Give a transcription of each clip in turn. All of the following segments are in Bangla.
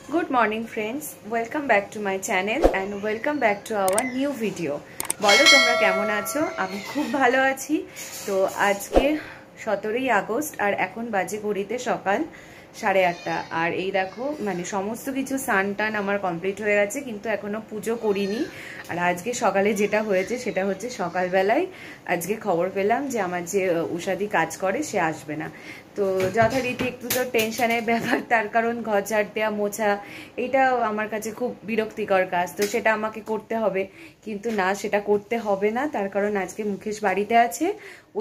Good morning friends, welcome back to my channel and welcome back to our new video. বলো তোমরা কেমন আছো? আমি খুব ভালো আছি। তো আজকে 17ই আগস্ট আর এখন বাজে ঘড়িতে সকাল 8:30 আর এই দেখো মানে সমস্ত কিছু স্নান টান আমার কমপ্লিট হয়ে গেছে কিন্তু এখনো পুজো করিনি। আর আজকে সকালে যেটা হয়েছে সেটা হচ্ছে সকালবেলায় আজকে খবর পেলাম যে আমার যে উষাদি কাজ করে সে আসবে না। তো যথারীতি একটু তো টেনশনের ব্যাপার, তার কারণ ঘর ঝাড় দেওয়া মোছা এইটা আমার কাছে খুব বিরক্তিকর কাজ, তো সেটা আমাকে করতে হবে। কিন্তু না, সেটা করতে হবে না, তার কারণ আজকে মুকেশ বাড়িতে আছে,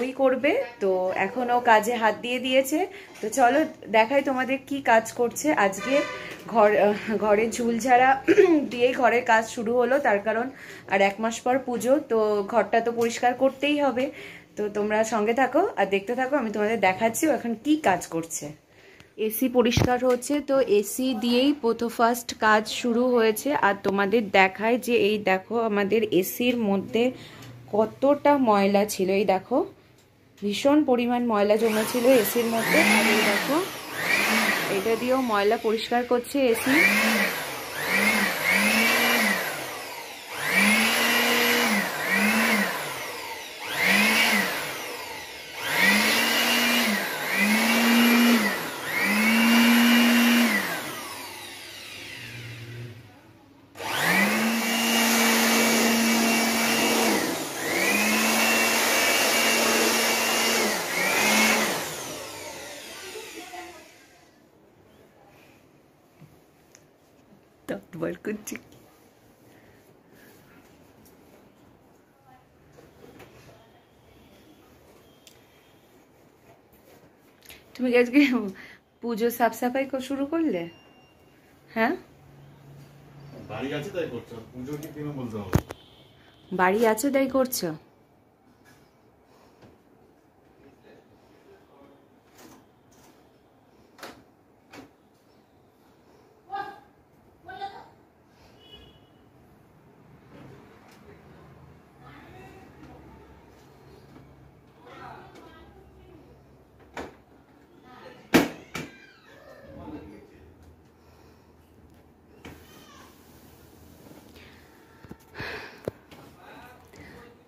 ওই করবে। তো এখনও কাজে হাত দিয়ে দিয়েছে। তো চলো দেখাই তোমাদের কি কাজ করছে আজকে। ঘরে ঝুল ঝাড়া দিয়েই ঘরের কাজ শুরু হলো, তার কারণ আর 1 মাস পর পুজো, তো ঘরটা তো পরিষ্কার করতেই হবে। তো তোমরা সঙ্গে থাকো আর দেখতে থাকো, আমি তোমাদের দেখাচ্ছি ও এখন কি কাজ করছে। এসি পরিষ্কার হচ্ছে, তো এসি দিয়েই ফার্স্ট কাজ শুরু হয়েছে। আর তোমাদের দেখায় যে এই দেখো আমাদের এসির মধ্যে কতটা ময়লা ছিল, এই দেখো ভীষণ পরিমাণ ময়লা জমেছিল এসির মধ্যে। আর এই দেখো এটা দিয়েও ময়লা পরিষ্কার করছে এসি। তুমি আজকে পুজো সাফ সাফাই শুরু করলে? হ্যাঁ, বাড়ি আছে তাই করছো, পুজো কি কেন বলতে হবে? বাড়ি আছো তাই করছো?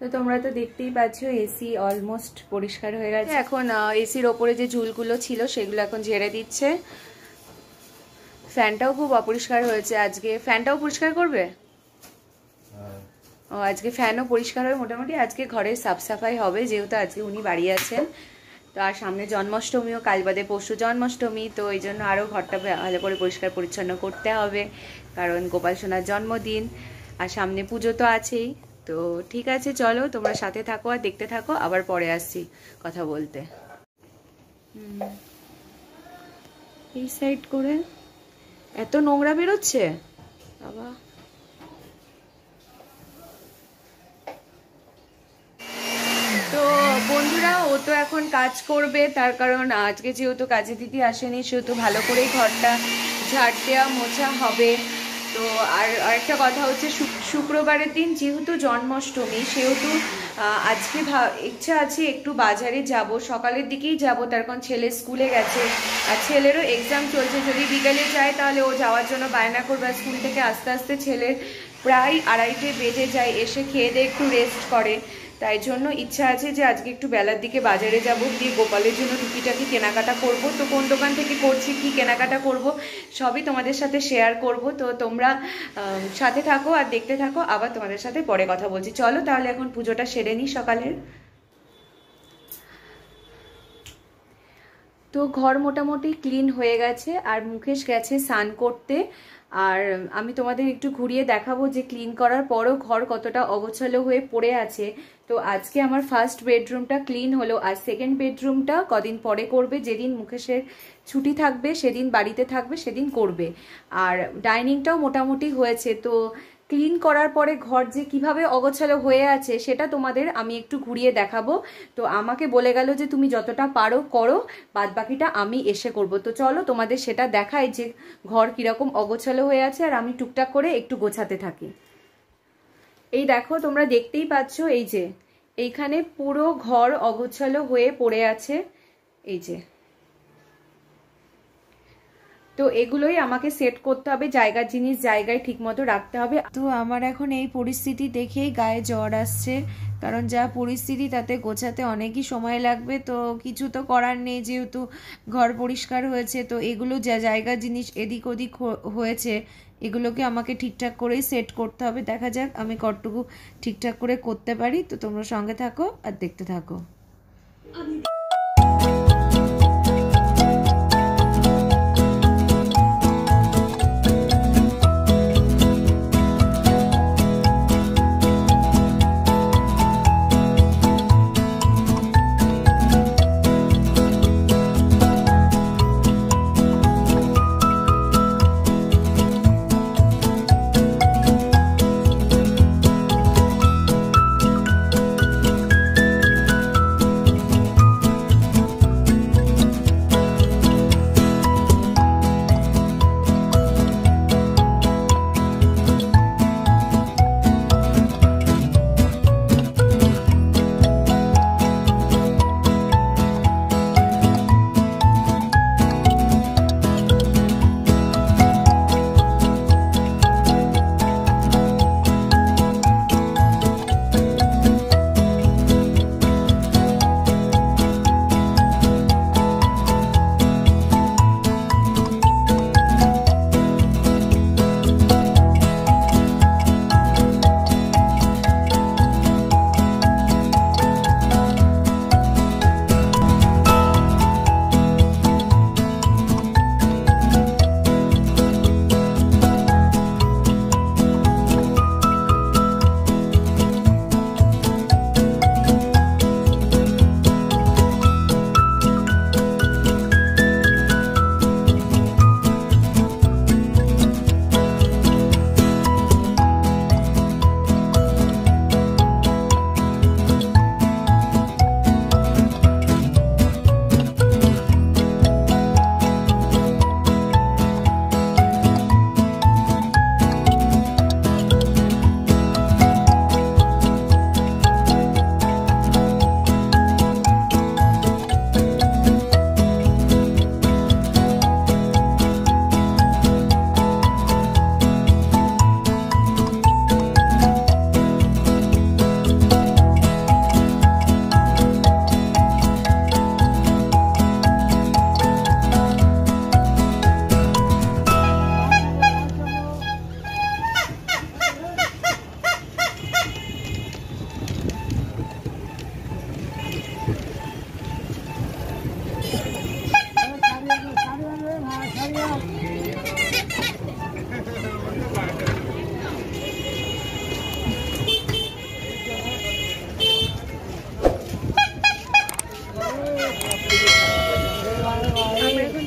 তো তোমরা তো দেখতেই পাচ্ছ এসি অলমোস্ট পরিষ্কার হয়ে গেছে। এখন এসির ওপরে যে ঝুলগুলো ছিল সেগুলো এখন ঝেড়ে দিচ্ছে। ফ্যানটাও খুব অপরিষ্কার হয়েছে আজকে, ফ্যানটাও পরিষ্কার করবে। ও আজকে ফ্যানও পরিষ্কার হবে, মোটামুটি আজকে ঘরের সাফ সাফাই হবে যেহেতু আজকে উনি বাড়ি আছেন। তো আর সামনে জন্মাষ্টমীও, কাল বাদে পরশু জন্মাষ্টমী, তো এই জন্য আরও ঘরটা ভালো করে পরিষ্কার পরিচ্ছন্ন করতে হবে, কারণ গোপাল সোনার জন্মদিন আর সামনে পুজো তো আছেই। তো ঠিক আছে, চলো তোমরা সাথে থাকো আর দেখতে থাকো, আবার পরে আসছি কথা বলতে। এই সাইড করে এত নোংরা বেরোচ্ছে বাবা। তো বন্ধুরা, ও তো এখন কাজ করবে, তার কারণ আজকে যেহেতু কাজে দিদি আসেনি সেহেতু ভালো করেই ঘরটা ঝাড় দেওয়া মোছা হবে। তো আর আরেকটা কথা হচ্ছে, শুক্রবারের দিন যেহেতু জন্মাষ্টমী সেহেতু আজকে ইচ্ছা আছে একটু বাজারে যাব, সকালের দিকেই যাব, তার কারণ ছেলে স্কুলে গেছে আর ছেলেরও এক্সাম চলছে। যদি বিকেলে যায় তাহলে ও যাওয়ার জন্য বায়না করবে, স্কুল থেকে আস্তে আস্তে ছেলের প্রায় 2:30 বেজে যায়, এসে খেয়ে দিয়ে একটু রেস্ট করে। তাই জন্য ইচ্ছা আছে যে আজকে একটু বেলার দিকে বাজারে যাব, গিয়ে গোপালের জন্য টুকিটাকি কেনাকাটা করব। তো কোন দোকান থেকে করছি, কি কেনাকাটা করব সবই তোমাদের সাথে শেয়ার করব। তো তোমরা সাথে থাকো আর দেখতে থাকো, আবার তোমাদের সাথে পরে কথা বলছি। চলো তাহলে এখন পুজোটা সেরে নিই সকালের। তো ঘর মোটামুটি ক্লিন হয়ে গেছে আর মুকেশ গেছে স্নান করতে। আর আমি তোমাদের একটু ঘুরিয়ে দেখাবো যে ক্লিন করার পরও ঘর কতটা অগোছালো হয়ে পড়ে আছে। তো আজকে আমার ফার্স্ট বেডরুমটা ক্লিন হলো, আর সেকেন্ড বেডরুমটা কদিন পরে করবে, যেদিন মুকেশের ছুটি থাকবে সেদিন বাড়িতে থাকবে সেদিন করবে। আর ডাইনিংটাও মোটামুটি হয়েছে। তো ক্লিন করার পরে ঘর যে কিভাবে অগোছালো হয়ে আছে সেটা তোমাদের আমি একটু ঘুরিয়ে দেখাবো। তো আমাকে বলে গেল যে তুমি যতটা পারো করো, বাদ বাকিটা আমি এসে করব। তো চলো তোমাদের সেটা দেখাই যে ঘর কিরকম অগোছালো হয়ে আছে আর আমি টুকটাক করে একটু গোছাতে থাকি। এই দেখো তোমরা দেখতেই পাচ্ছ, এই যে এইখানে পুরো ঘর অগোছালো হয়ে পড়ে আছে। এই যে তো এগুলোই আমাকে সেট করতে হবে, জায়গার জিনিস জায়গায় ঠিক মতো রাখতে হবে। তো আমার এখন এই পরিস্থিতি দেখেই গায়ে জ্বর আসছে, কারণ যা পরিস্থিতি তাতে গোছাতে অনেকই সময় লাগবে। তো কিছু তো করার নেই, যেহেতু ঘর পরিষ্কার হয়েছে। তো এগুলো যা জায়গার জিনিস এদিক ওদিক হয়েছে, এগুলোকে আমাকে ঠিকঠাক করেই সেট করতে হবে। দেখা যাক আমি কতটুকু ঠিকঠাক করে করতে পারি। তো তোমরা সঙ্গে থাকো আর দেখতে থাকো।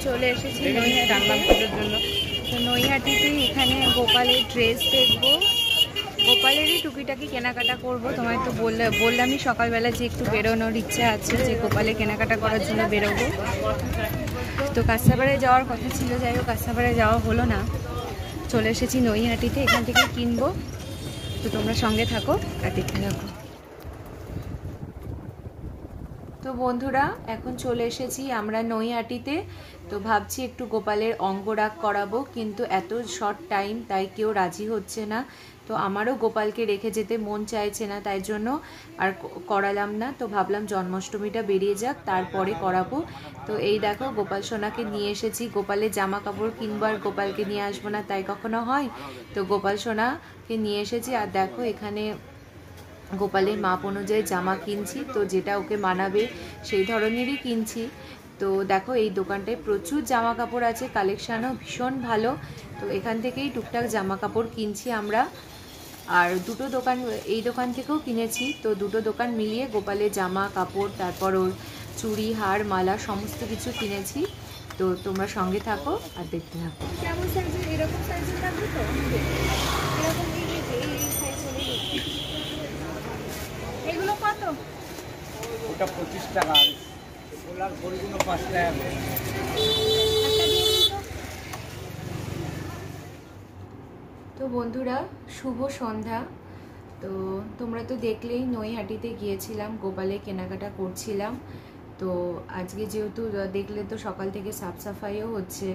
চলে এসেছি নৈহাটির জন্য। তো নৈহাটিতে এখানে গোপালের ড্রেস দেখবো, গোপালেরই টুকিটাকি কেনাকাটা করব। তোমায় তো বললামই সকালবেলা যে একটু বেরোনোর ইচ্ছা আছে, যে গোপালের কেনাকাটা করার জন্য বেরোবো। তো কাঁসাপাড়ায় যাওয়ার কথা ছিল, যাই হোক কাঁসাপাড়ায় যাওয়া হলো না। চলে এসেছি নৈহাটিতে, এখান থেকে কিনবো। তো তোমরা সঙ্গে থাকো আর দেখতে থাকো। তো বন্ধুরা এখন চলে এসেছি আমরা নৈহাটিতে। তো ভাবছি একটু গোপালের অঙ্গরাগ করাবো, কিন্তু এত শর্ট টাইম তাই কেউ রাজি হচ্ছে না। তো আমারও গোপালকে রেখে যেতে মন চাইছে না, তাই জন্য আর করালাম না। তো ভাবলাম জন্মাষ্টমীটা বেরিয়ে যাক তারপরে করাবো। তো এই দেখো গোপাল সোনাকে নিয়ে এসেছি। গোপালের জামা কাপড় কিনবো আর গোপালকে নিয়ে আসবো না তাই কখনো হয়? তো গোপাল সোনাকে নিয়ে এসেছি। আর দেখো এখানে গোপালের মাপ অনুযায়ী জামা কিনছি, তো যেটা ওকে মানাবে সেই ধরনেরই কিনছি। তো দেখো এই দোকানটায় প্রচুর জামা কাপড় আছে, কালেকশানও ভীষণ ভালো। তো এখান থেকেই টুকটাক জামা কাপড় কিনছি আমরা। আর দুটো দোকান, এই দোকান থেকেও কিনেছি। তো দুটো দোকান মিলিয়ে গোপালের জামা কাপড়, তারপর ওর চুড়ি হার মালা সমস্ত কিছু কিনেছি। তো তোমরা সঙ্গে থাকো আর দেখতে থাকো। কেমন সাইজের, এরকম সাইজের লাগবে তো? এরকম এগুলো কত? ওটা 25 টাকা, গোলার পরিগুলো 5 টাকা। তো বন্ধুরা শুভ সন্ধ্যা। তো তোমরা তো দেখলেই নৈহাটিতে গিয়েছিলাম, গোপালে কেনাকাটা করছিলাম। তো আজকে যেহেতু দেখলে তো সকাল থেকে সাফ সাফাইও হচ্ছে,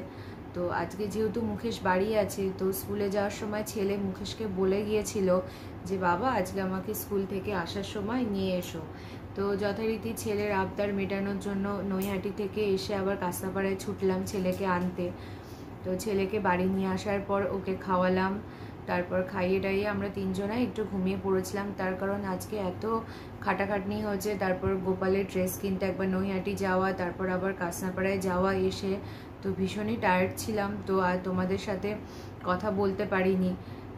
তো আজকে যেহেতু মুকেশ বাড়ি আছে, তো স্কুলে যাওয়ার সময় ছেলে মুকেশকে বলে গিয়েছিল যে বাবা আজকে আমাকে স্কুল থেকে আসার সময় নিয়ে এসো। তো যথারীতি ছেলের আবদার মেটানোর জন্য নৈহাটি থেকে এসে আবার কাঁচরাপাড়ায় ছুটলাম ছেলেকে আনতে। তো ছেলেকে বাড়ি নিয়ে আসার পর ওকে খাওয়ালাম, তারপর খাইয়ে টাইয়ে আমরা তিনজনাই একটু ঘুমিয়ে পড়েছিলাম। তার কারণ আজকে এত খাটাখাটনি হয়েছে, তারপর গোপালের ড্রেস কিনতে একবার নৈহাটি যাওয়া, তারপর আবার কাঁচরাপাড়ায় যাওয়া, এসে তো ভীষণই টায়ার্ড ছিলাম। তো আর তোমাদের সাথে কথা বলতে পারিনি।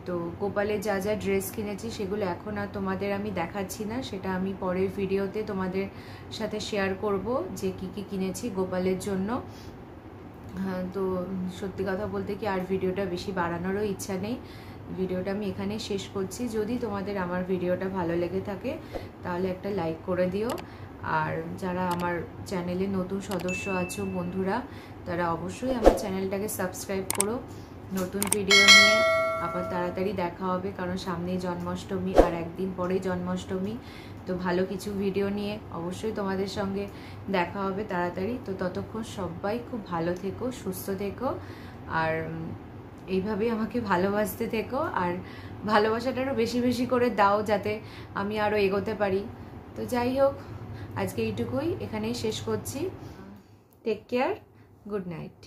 তো গোপালে যা যা ড্রেস কিনেছি সেগুলো এখন আর তোমাদের আমি দেখাচ্ছি না, সেটা আমি পরের ভিডিওতে তোমাদের সাথে শেয়ার করব যে কি কি কিনেছি গোপালের জন্য। হ্যাঁ, তো সত্যি কথা বলতে কি আর ভিডিওটা বেশি বাড়ানোরও ইচ্ছা নেই, ভিডিওটা আমি এখানেই শেষ করছি। যদি তোমাদের আমার ভিডিওটা ভালো লেগে থাকে তাহলে একটা লাইক করে দিও, আর যারা আমার চ্যানেলে নতুন সদস্য আছো বন্ধুরা, তারা অবশ্যই আমার চ্যানেলটাকে সাবস্ক্রাইব করো। নতুন ভিডিও নিয়ে আবার তাড়াতাড়ি দেখা হবে, কারণ সামনেই জন্মাষ্টমী আর একদিন পরেই জন্মাষ্টমী। তো ভালো কিছু ভিডিও নিয়ে অবশ্যই তোমাদের সঙ্গে দেখা হবে তাড়াতাড়ি। তো ততক্ষণ সবাই খুব ভালো থেকো, সুস্থ থেকো, আর এইভাবেই আমাকে ভালোবাসতে থেকো, আর ভালোবাসাটা আরও বেশি বেশি করে দাও যাতে আমি আরও এগোতে পারি। তো যাই হোক, আজকে এইটুকুই, এখানেই শেষ করছি। Take care, good night.